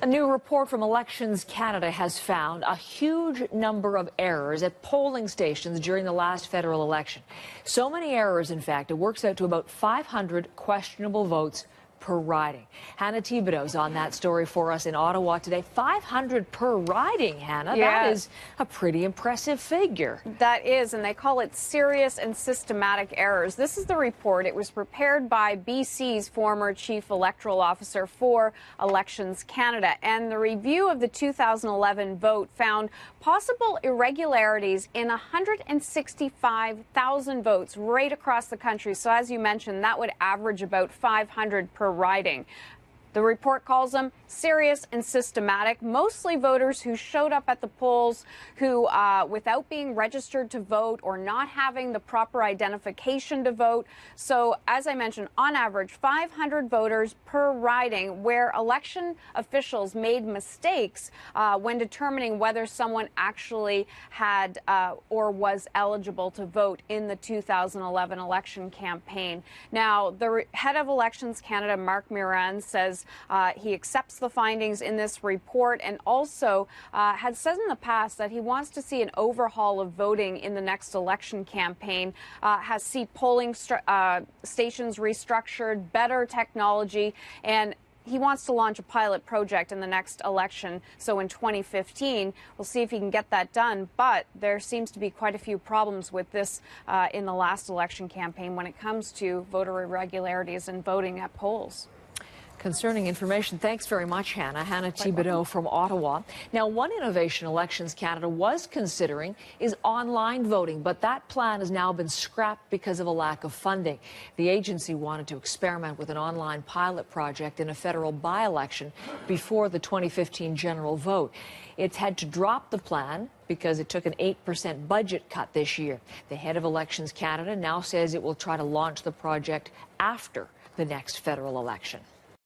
A new report from Elections Canada has found a huge number of errors at polling stations during the last federal election. So many errors, in fact, it works out to about 500 questionable votes per riding. Hannah Thibodeau's on that story for us in Ottawa today. 500 per riding, Hannah. Yeah. That is a pretty impressive figure. That is, and they call it serious and systematic errors. This is the report. It was prepared by BC's former chief electoral officer for Elections Canada. And the review of the 2011 vote found possible irregularities in 165,000 votes right across the country. So as you mentioned, that would average about 500 per riding. The report calls them serious and systematic. Mostly voters who showed up at the polls who, without being registered to vote or not having the proper identification to vote. So, as I mentioned, on average, 500 voters per riding, where election officials made mistakes when determining whether someone actually had or was eligible to vote in the 2011 election campaign. Now, the head of Elections Canada, Marc Murand, says he accepts the findings in this report and also had said in the past that he wants to see an overhaul of voting in the next election campaign, has see polling stations restructured, better technology, and he wants to launch a pilot project in the next election. So in 2015, we'll see if he can get that done. But there seems to be quite a few problems with this in the last election campaign when it comes to voter irregularities and voting at polls. Concerning information. Thanks very much, Hannah. Hannah Thibodeau from Ottawa. Now, one innovation Elections Canada was considering is online voting, but that plan has now been scrapped because of a lack of funding. The agency wanted to experiment with an online pilot project in a federal by-election before the 2015 general vote. It's had to drop the plan because it took an 8% budget cut this year. The head of Elections Canada now says it will try to launch the project after the next federal election.